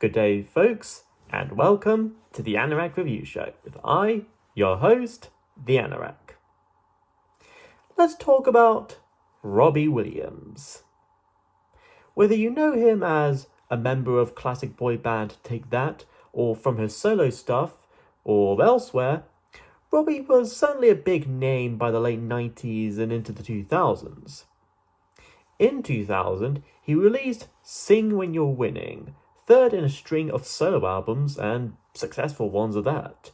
Good day, folks, and welcome to the Anorak Review Show with your host, the Anorak. Let's talk about Robbie Williams. Whether you know him as a member of classic boy band Take That, or from his solo stuff, or elsewhere, Robbie was certainly a big name by the late 90s and into the 2000s. In 2000, he released Sing When You're Winning, third in a string of solo albums, and successful ones at that,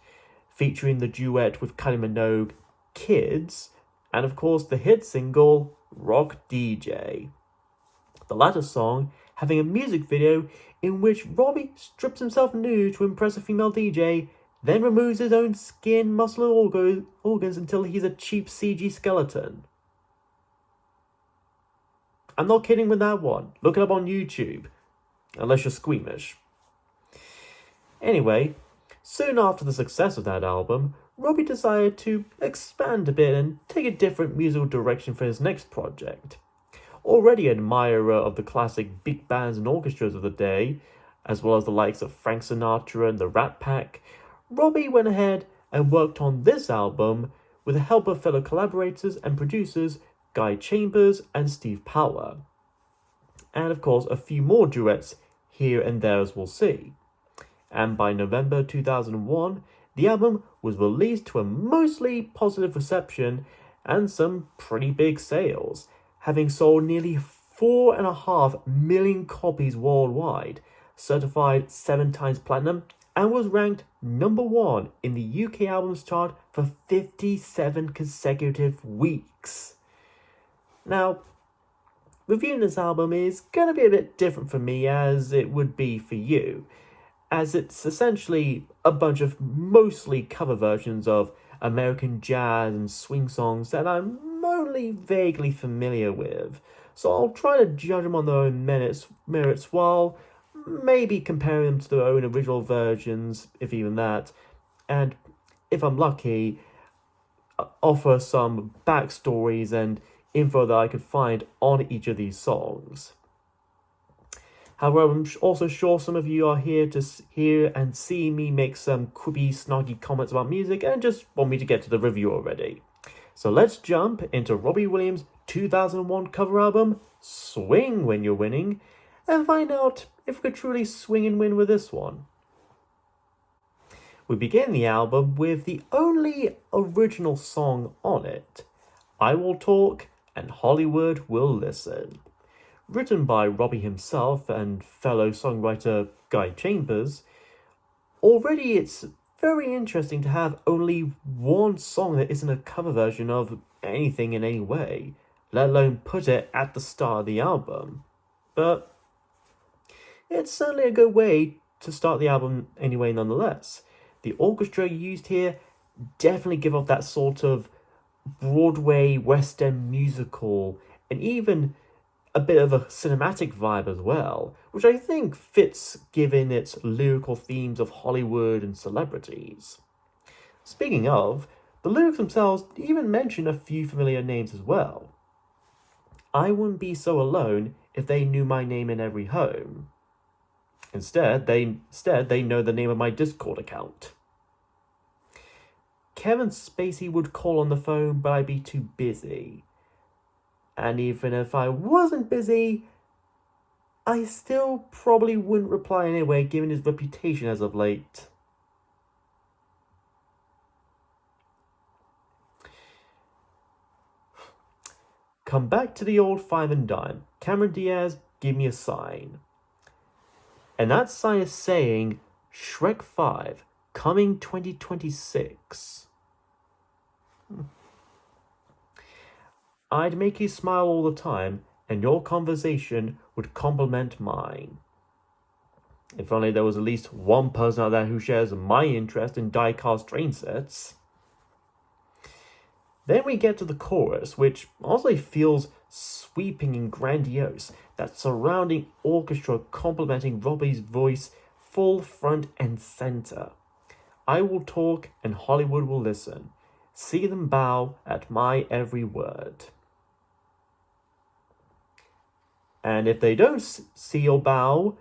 featuring the duet with Kylie Minogue, Kids, and of course the hit single, Rock DJ. The latter song having a music video in which Robbie strips himself nude to impress a female DJ, then removes his own skin, muscle, and organs until he's a cheap CG skeleton. I'm not kidding with that one. Look it up on YouTube. Unless you're squeamish. Anyway, soon after the success of that album, Robbie decided to expand a bit and take a different musical direction for his next project. Already an admirer of the classic big bands and orchestras of the day, as well as the likes of Frank Sinatra and the Rat Pack, Robbie went ahead and worked on this album with the help of fellow collaborators and producers Guy Chambers and Steve Power. And of course a few more duets here and there, as we'll see. And by November 2001, the album was released to a mostly positive reception and some pretty big sales, having sold nearly 4.5 million copies worldwide, certified 7 times platinum, and was ranked number 1 in the UK albums chart for 57 consecutive weeks. Now, reviewing this album is going to be a bit different for me as it would be for you, as it's essentially a bunch of mostly cover versions of American jazz and swing songs that I'm only vaguely familiar with, so I'll try to judge them on their own merits while maybe comparing them to their own original versions, if even that, and if I'm lucky, offer some backstories and info that I could find on each of these songs. However, I'm also sure some of you are here to hear and see me make some quippy, snarky comments about music and just want me to get to the review already. So let's jump into Robbie Williams' 2001 cover album, Swing When You're Winning, and find out if we could truly swing and win with this one. We begin the album with the only original song on it, I Will Talk and Hollywood Will Listen. Written by Robbie himself and fellow songwriter Guy Chambers, already it's very interesting to have only one song that isn't a cover version of anything in any way, let alone put it at the start of the album. But it's certainly a good way to start the album anyway nonetheless. The orchestra used here definitely give off that sort of Broadway West End musical and even a bit of a cinematic vibe as well, which I think fits given its lyrical themes of Hollywood and celebrities. Speaking of, the lyrics themselves even mention a few familiar names as well. I wouldn't be so alone if they knew my name in every home. Instead, they know the name of my Discord account. Kevin Spacey would call on the phone, but I'd be too busy. And even if I wasn't busy, I still probably wouldn't reply anyway, given his reputation as of late. Come back to the old five and dime. Cameron Diaz, give me a sign. And that sign is saying, Shrek 5, coming 2026. I'd make you smile all the time, and your conversation would complement mine. If only there was at least one person out there who shares my interest in die-cast train sets. Then we get to the chorus, which honestly feels sweeping and grandiose, that surrounding orchestra complementing Robbie's voice full front and center. I will talk and Hollywood will listen. See them bow at my every word. And if they don't see or bow,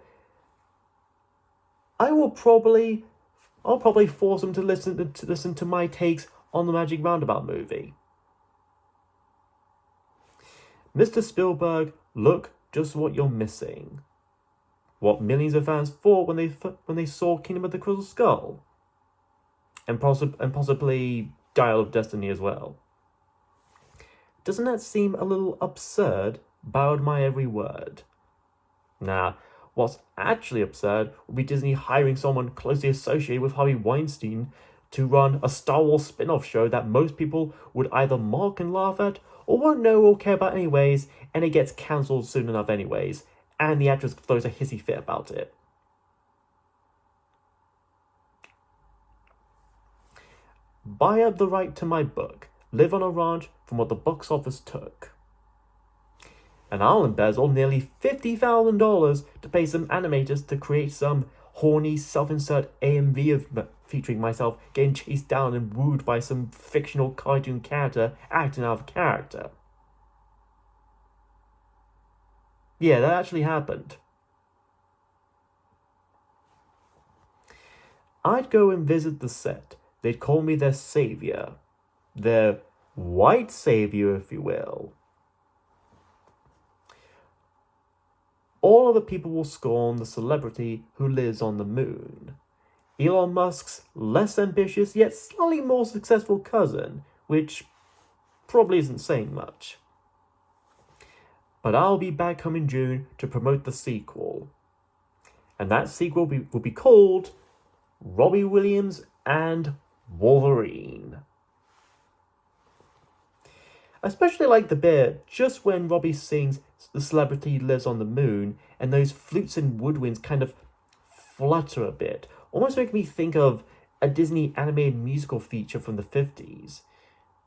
I'll probably force him to listen to my takes on the Magic Roundabout movie. Mr. Spielberg, look just what you're missing. What millions of fans thought when they saw Kingdom of the Crystal Skull, and possibly Dial of Destiny as well. Doesn't that seem a little absurd? Bowed my every word. Nah, what's actually absurd would be Disney hiring someone closely associated with Harvey Weinstein to run a Star Wars spin-off show that most people would either mock and laugh at or won't know or care about anyways, and it gets cancelled soon enough anyways, and the actress throws a hissy fit about it. Buy up the right to my book, Live on a Ranch, from what the box office took. And I'll embezzle nearly $50,000 to pay some animators to create some horny self-insert AMV of featuring myself getting chased down and wooed by some fictional cartoon character acting out of character. Yeah, that actually happened. I'd go and visit the set. They'd call me their savior. Their white savior, if you will. All other people will scorn the celebrity who lives on the moon. Elon Musk's less ambitious yet slightly more successful cousin, which probably isn't saying much. But I'll be back home in June to promote the sequel. And that sequel will be called Robbie Williams and Wolverine. I especially like the bit just when Robbie sings The Celebrity Lives on the Moon and those flutes and woodwinds kind of flutter a bit, almost making me think of a Disney animated musical feature from the 50s.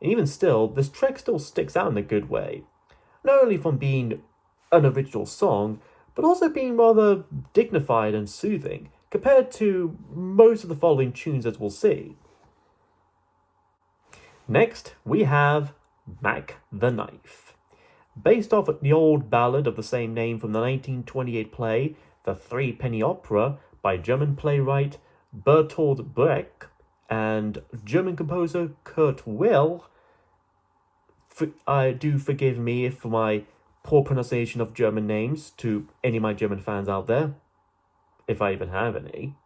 And even still, this track still sticks out in a good way. Not only from being an original song, but also being rather dignified and soothing, compared to most of the following tunes, as we'll see. Next, we have Mac the Knife. Based off the old ballad of the same name from the 1928 play, The Threepenny Opera, by German playwright Bertolt Brecht and German composer Kurt Will. Do forgive me for my poor pronunciation of German names to any of my German fans out there, if I even have any.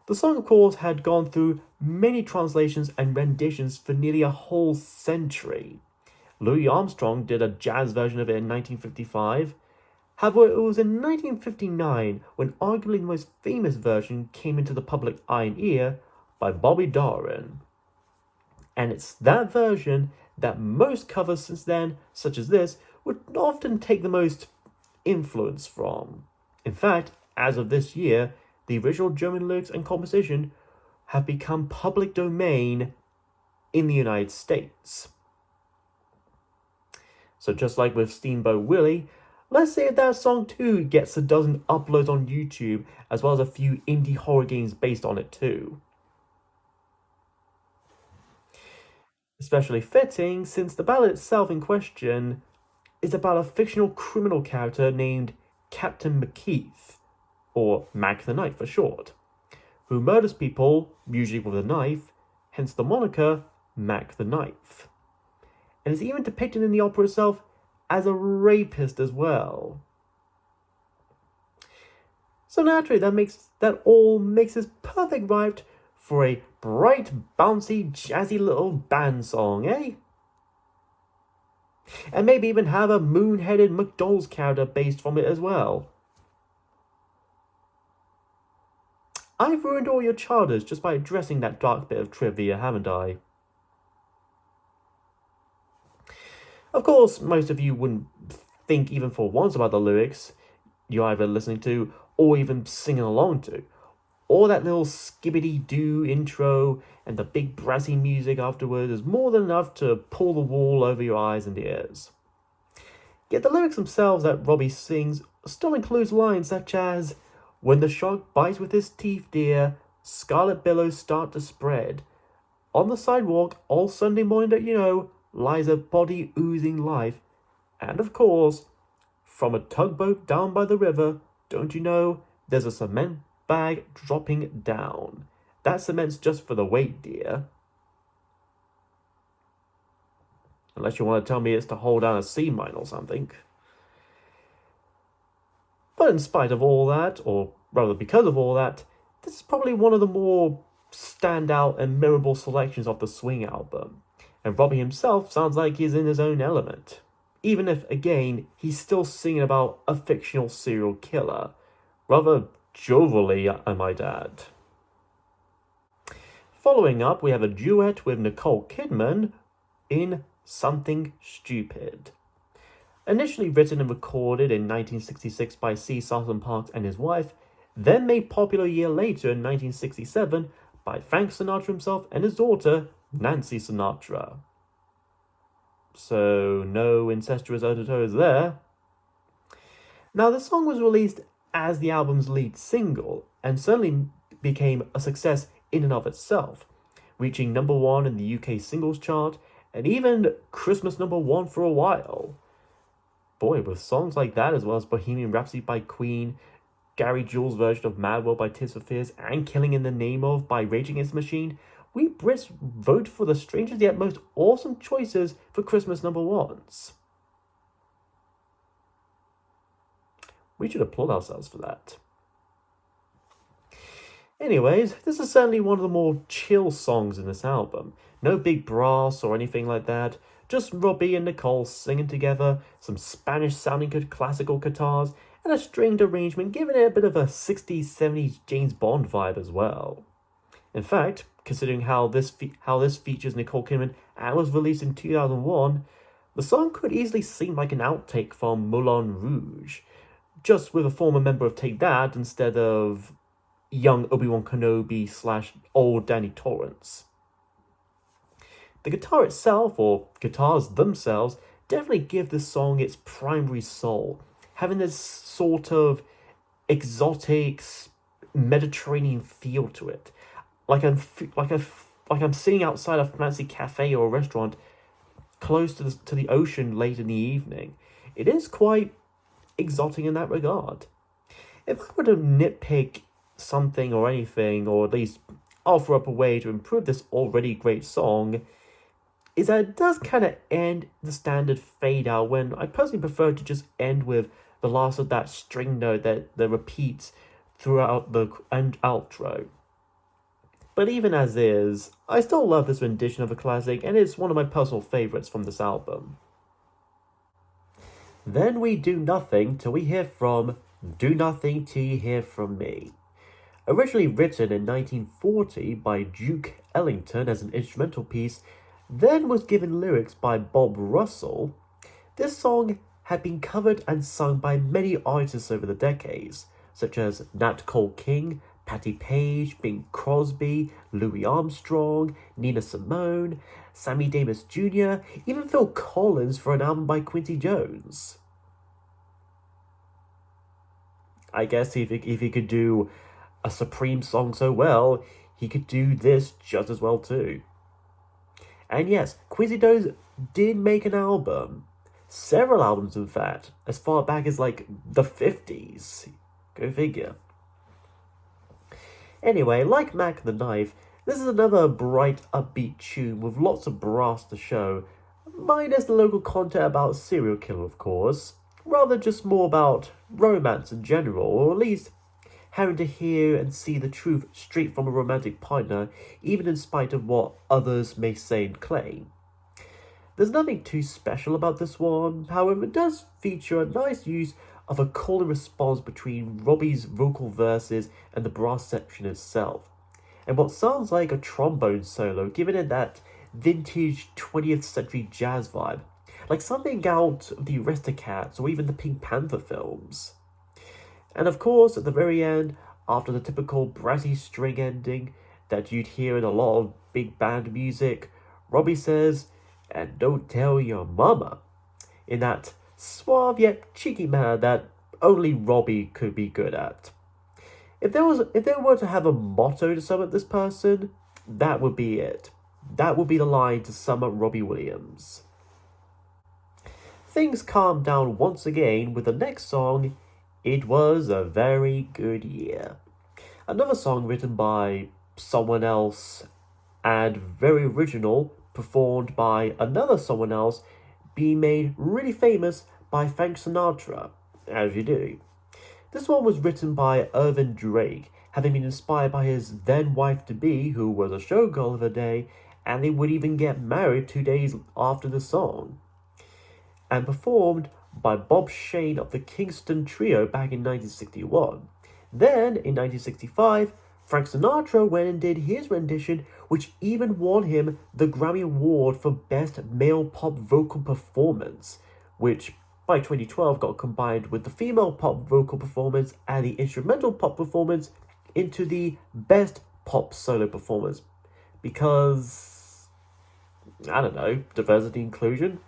The song, of course, had gone through many translations and renditions for nearly a whole century. Louis Armstrong did a jazz version of it in 1955. However, it was in 1959 when arguably the most famous version came into the public eye and ear by Bobby Darin. And it's that version that most covers since then, such as this, would often take the most influence from. In fact, as of this year, the original German lyrics and composition have become public domain in the United States. So just like with Steamboat Willie, let's say that song too gets a dozen uploads on YouTube, as well as a few indie horror games based on it too. Especially fitting, since the ballad itself in question is about a fictional criminal character named Captain McKeith, or Mac the Knife for short, who murders people, usually with a knife, hence the moniker Mac the Knife, and is even depicted in the opera itself as a rapist as well. So naturally, that all makes this perfect right for a bright, bouncy, jazzy little band song, eh? And maybe even have a moon-headed McDonald's character based from it as well. I've ruined all your childhoods just by addressing that dark bit of trivia, haven't I? Of course, most of you wouldn't think even for once about the lyrics you're either listening to or even singing along to. All that little skibbity-doo intro and the big brassy music afterwards is more than enough to pull the wool over your eyes and ears. Yet the lyrics themselves that Robbie sings still includes lines such as, "When the shark bites with his teeth, dear, scarlet billows start to spread. On the sidewalk, all Sunday morning that you know, lies a body oozing life. And of course, from a tugboat down by the river, don't you know, there's a cement bag dropping down. That cement's just for the weight, dear. Unless you want to tell me it's to hold down a C mine or something. But in spite of all that, or rather because of all that, this is probably one of the more standout and memorable selections of the Swing album. And Robbie himself sounds like he's in his own element. Even if, again, he's still singing about a fictional serial killer. Rather jovially, I might add. Following up, we have a duet with Nicole Kidman in Something Stupid. Initially written and recorded in 1966 by C. Sutton Parks and his wife, then made popular a year later in 1967 by Frank Sinatra himself and his daughter, Nancy Sinatra. So, no incestuous undertones there. Now, the song was released as the album's lead single, and certainly became a success in and of itself, reaching number 1 in the UK singles chart, and even Christmas number 1 for a while. Boy, with songs like that, as well as Bohemian Rhapsody by Queen, Gary Jules' version of Mad World by Tears for Fears, and Killing in the Name of by Rage Against the Machine, we Brits vote for the strangest yet most awesome choices for Christmas number 1s. We should applaud ourselves for that. Anyways, this is certainly one of the more chill songs in this album. No big brass or anything like that. Just Robbie and Nicole singing together, some Spanish-sounding classical guitars, and a stringed arrangement giving it a bit of a 60s, 70s James Bond vibe as well. In fact, considering how this features Nicole Kidman and was released in 2001, the song could easily seem like an outtake from Moulin Rouge, just with a former member of Take That instead of young Obi-Wan Kenobi / old Danny Torrance. The guitar itself, or guitars themselves, definitely give this song its primary soul, having this sort of exotic Mediterranean feel to it. Like I'm sitting outside a fancy cafe or a restaurant close to the ocean late in the evening. It is quite exotic in that regard. If I were to nitpick something or anything, or at least offer up a way to improve this already great song, is that it does kind of end the standard fade out, when I personally prefer to just end with the last of that string note that repeats throughout the end outro. But even as is, I still love this rendition of a classic, and it's one of my personal favourites from this album. Then we do nothing till we hear from Do Nothing Till You Hear From Me. Originally written in 1940 by Duke Ellington as an instrumental piece, then was given lyrics by Bob Russell, this song had been covered and sung by many artists over the decades, such as Nat Cole King, Patti Page, Bing Crosby, Louis Armstrong, Nina Simone, Sammy Davis Jr., even Phil Collins for an album by Quincy Jones. I guess if he could do a Supreme song so well, he could do this just as well too. And yes, Quincy Jones did make an album. Several albums, in fact, as far back as like the 50s. Go figure. Anyway, like Mac the Knife, this is another bright, upbeat tune with lots of brass to show, minus the local content about serial killer, of course. Rather just more about romance in general, or at least having to hear and see the truth straight from a romantic partner, even in spite of what others may say and claim. There's nothing too special about this one, however it does feature a nice use of a call and response between Robbie's vocal verses and the brass section itself, and what sounds like a trombone solo, giving it that vintage 20th century jazz vibe, like something out of the Aristocats or even the Pink Panther films. And of course, at the very end, after the typical brassy string ending that you'd hear in a lot of big band music, Robbie says, "And don't tell your mama," in that suave yet cheeky manner that only Robbie could be good at. If there were to have a motto to sum up this person, that would be it. That would be the line to sum up Robbie Williams. Things calm down once again with the next song, It was a very good year. Another song written by someone else and very original, performed by another someone else, being made really famous by Frank Sinatra, as you do. This one was written by Irvin Drake, having been inspired by his then wife-to-be, who was a showgirl of the day, and they would even get married 2 days after the song. And performed by Bob Shane of the Kingston Trio back in 1961. Then, in 1965, Frank Sinatra went and did his rendition, which even won him the Grammy Award for Best Male Pop Vocal Performance, which by 2012 got combined with the female pop vocal performance and the instrumental pop performance into the Best Pop Solo Performance. Because, I don't know, diversity inclusion?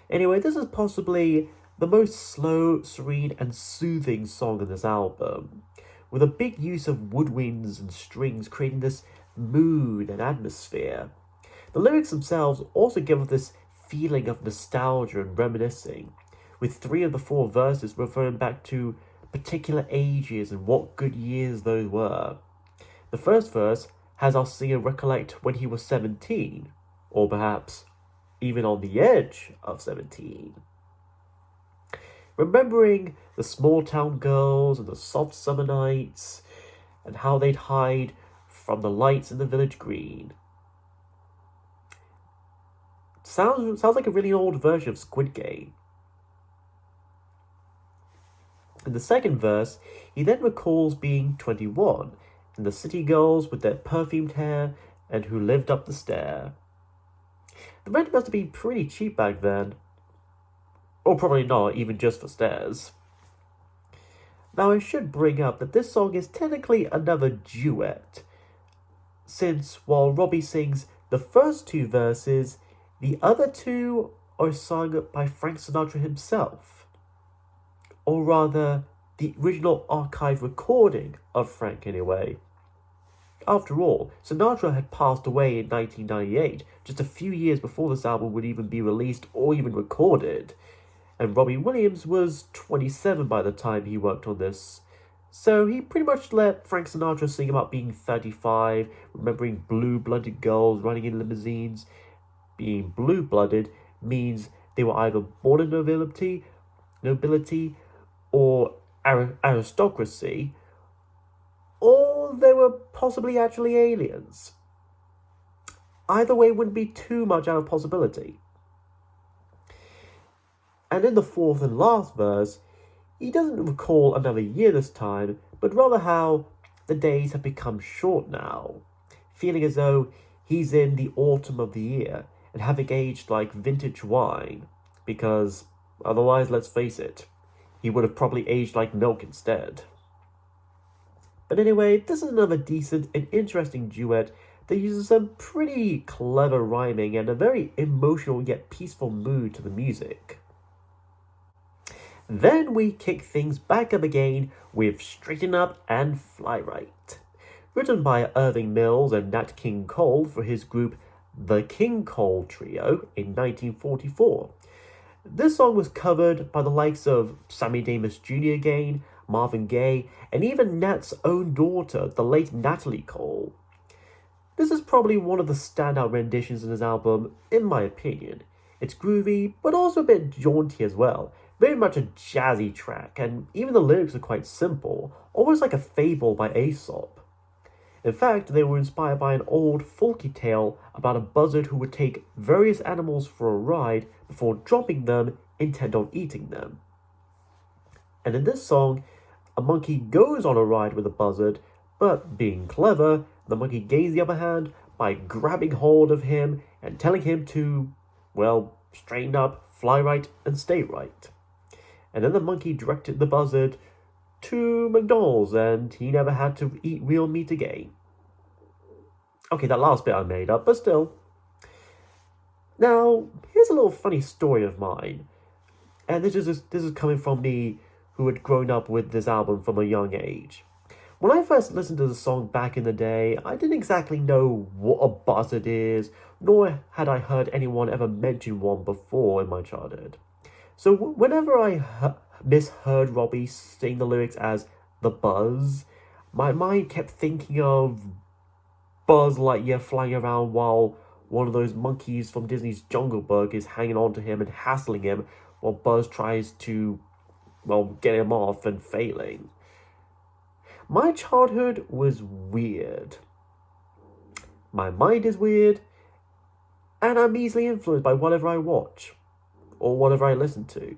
Anyway, this is possibly the most slow, serene, and soothing song in this album, with a big use of woodwinds and strings creating this mood and atmosphere. The lyrics themselves also give us this feeling of nostalgia and reminiscing, with 3 of the 4 verses referring back to particular ages and what good years those were. The first verse has our singer recollect when he was 17, or perhaps even on the edge of 17. Remembering the small town girls and the soft summer nights, and how they'd hide from the lights in the village green. Sounds like a really old version of Squid Game. In the second verse, he then recalls being 21, and the city girls with their perfumed hair and who lived up the stair. The rent must have been pretty cheap back then. Or probably not, even just for stairs. Now I should bring up that this song is technically another duet, since while Robbie sings the first 2 verses, the other 2 are sung by Frank Sinatra himself. Or rather, the original archive recording of Frank anyway. After all, Sinatra had passed away in 1998, just a few years before this album would even be released or even recorded, and Robbie Williams was 27 by the time he worked on this, so he pretty much let Frank Sinatra sing about being 35, remembering blue-blooded girls running in limousines. Being blue-blooded means they were either born in nobility, or aristocracy, or they were possibly actually aliens. Either way wouldn't be too much out of possibility. And in the 4th and last verse, he doesn't recall another year this time, but rather how the days have become short now, feeling as though he's in the autumn of the year and having aged like vintage wine, because otherwise, let's face it, he would have probably aged like milk instead. But anyway, this is another decent and interesting duet that uses some pretty clever rhyming and a very emotional yet peaceful mood to the music. Then we kick things back up again with Straighten Up and Fly Right, written by Irving Mills and Nat King Cole for his group The King Cole Trio in 1944. This song was covered by the likes of Sammy Davis Jr. again, Marvin Gaye, and even Nat's own daughter, the late Natalie Cole. This is probably one of the standout renditions in his album, in my opinion. It's groovy, but also a bit jaunty as well. Very much a jazzy track, and even the lyrics are quite simple, almost like a fable by Aesop. In fact, they were inspired by an old folky tale about a buzzard who would take various animals for a ride before dropping them, intent on eating them. And in this song, a monkey goes on a ride with a buzzard, but being clever, the monkey gains the upper hand by grabbing hold of him and telling him to, well, straighten up, fly right, and stay right. And then the monkey directed the buzzard to McDonald's, and he never had to eat real meat again. Okay, that last bit I made up, but still. Now, here's a little funny story of mine. And this is coming from me, who had grown up with this album from a young age. When I first listened to the song back in the day, I didn't exactly know what a buzzard is, nor had I heard anyone ever mention one before in my childhood. So whenever I misheard Robbie sing the lyrics as the Buzz, my mind kept thinking of Buzz Lightyear flying around while one of those monkeys from Disney's Jungle Book is hanging on to him and hassling him while Buzz tries to, well, get him off and failing. My childhood was weird. My mind is weird, and I'm easily influenced by whatever I watch or whatever I listen to.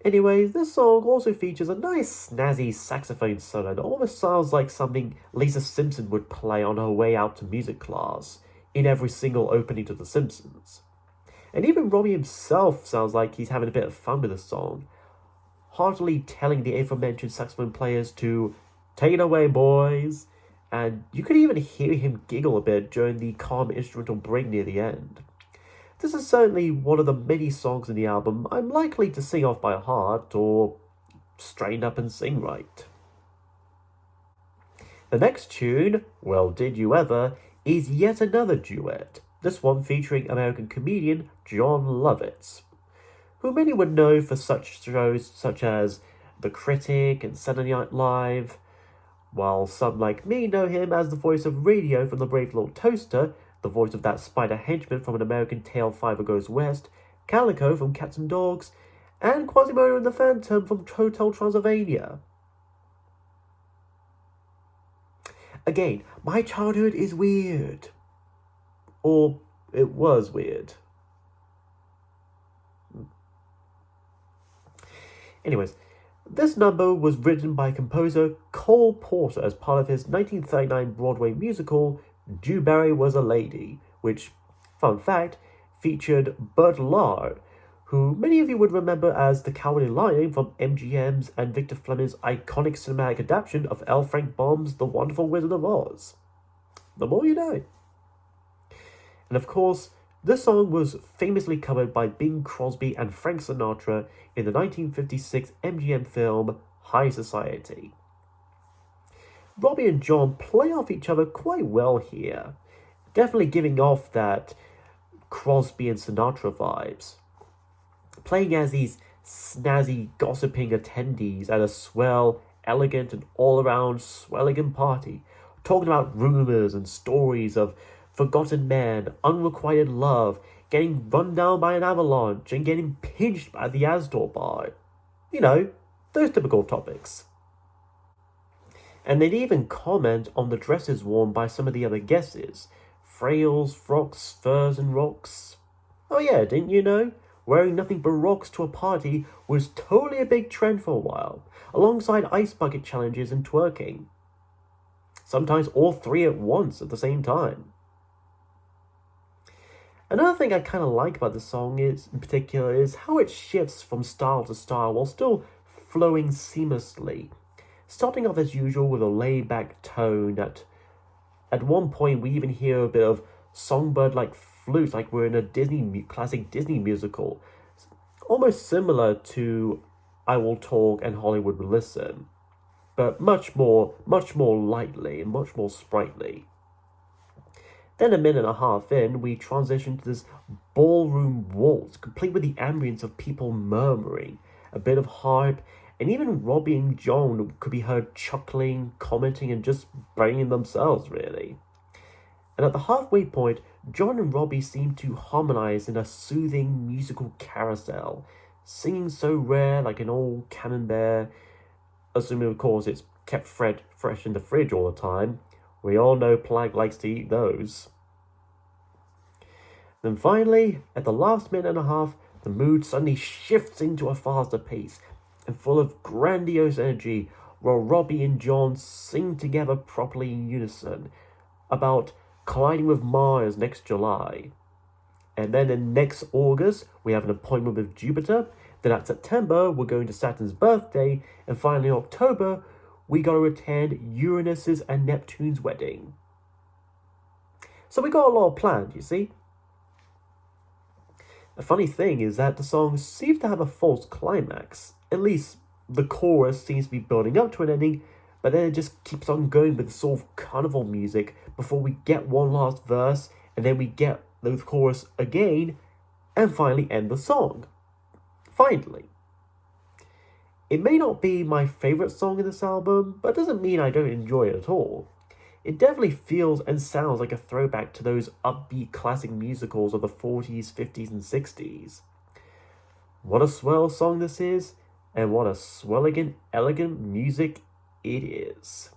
Anyways, this song also features a nice snazzy saxophone solo that almost sounds like something Lisa Simpson would play on her way out to music class in every single opening to The Simpsons. And even Robbie himself sounds like he's having a bit of fun with the song, heartily telling the aforementioned saxophone players to take it away, boys. And you could even hear him giggle a bit during the calm instrumental break near the end. This is certainly one of the many songs in the album I'm likely to sing off by heart or straighten up and sing right. The next tune, Well Did You Ever, is yet another duet, this one featuring American comedian Jon Lovitz, who many would know for such shows such as The Critic and Saturday Night Live, while some like me know him as the voice of Radio from The Brave Little Toaster, the voice of that spider henchman from An American Tale 5 Goes West, Calico from Cats and Dogs, and Quasimodo and the Phantom from Hotel Transylvania. Again, my childhood is weird. Or it was weird. Anyways, this number was written by composer Cole Porter as part of his 1939 Broadway musical Dewberry Was a Lady, which, fun fact, featured Bert Lahr, who many of you would remember as the Cowardly Lion from MGM's and Victor Fleming's iconic cinematic adaptation of L. Frank Baum's The Wonderful Wizard of Oz. The more you know. And of course, this song was famously covered by Bing Crosby and Frank Sinatra in the 1956 MGM film High Society. Robbie and John play off each other quite well here, definitely giving off that Crosby and Sinatra vibes. Playing as these snazzy, gossiping attendees at a swell, elegant, and all-around swelligan party, talking about rumors and stories of forgotten men, unrequited love, getting run down by an avalanche, and getting pinched by the Astor bar. You know, those typical topics. And they'd even comment on the dresses worn by some of the other guesses. Frails, frocks, furs, and rocks. Oh yeah, didn't you know? Wearing nothing but rocks to a party was totally a big trend for a while, alongside ice bucket challenges and twerking. Sometimes all three at once at the same time. Another thing I kind of like about the song in particular is how it shifts from style to style while still flowing seamlessly. Starting off as usual with a laid-back tone that at one point we even hear a bit of songbird-like flute like we're in a classic Disney musical. Almost similar to I Will Talk and Hollywood Will Listen, but much more lightly and much more sprightly. Then a minute and a half in, we transition to this ballroom waltz, complete with the ambience of people murmuring, a bit of harp, and even Robbie and John could be heard chuckling, commenting, and just banging themselves, really. And at the halfway point, John and Robbie seem to harmonize in a soothing musical carousel, singing so rare like an old camembert, assuming of course it's kept fresh in the fridge all the time. We all know Plank likes to eat those. Then finally, at the last minute and a half, the mood suddenly shifts into a faster pace and full of grandiose energy, while Robbie and John sing together properly in unison about colliding with Mars next July. And then in next August, we have an appointment with Jupiter. Then at September, we're going to Saturn's birthday. And finally in October, we got to attend Uranus's and Neptune's wedding. So we got a lot planned, you see. The funny thing is that the song seems to have a false climax. At least the chorus seems to be building up to an ending, but then it just keeps on going with sort of carnival music before we get one last verse, and then we get the chorus again, and finally end the song. Finally. It may not be my favourite song in this album, but it doesn't mean I don't enjoy it at all. It definitely feels and sounds like a throwback to those upbeat classic musicals of the 40s, 50s, and 60s. What a swell song this is, and what a swelligan, elegant music it is.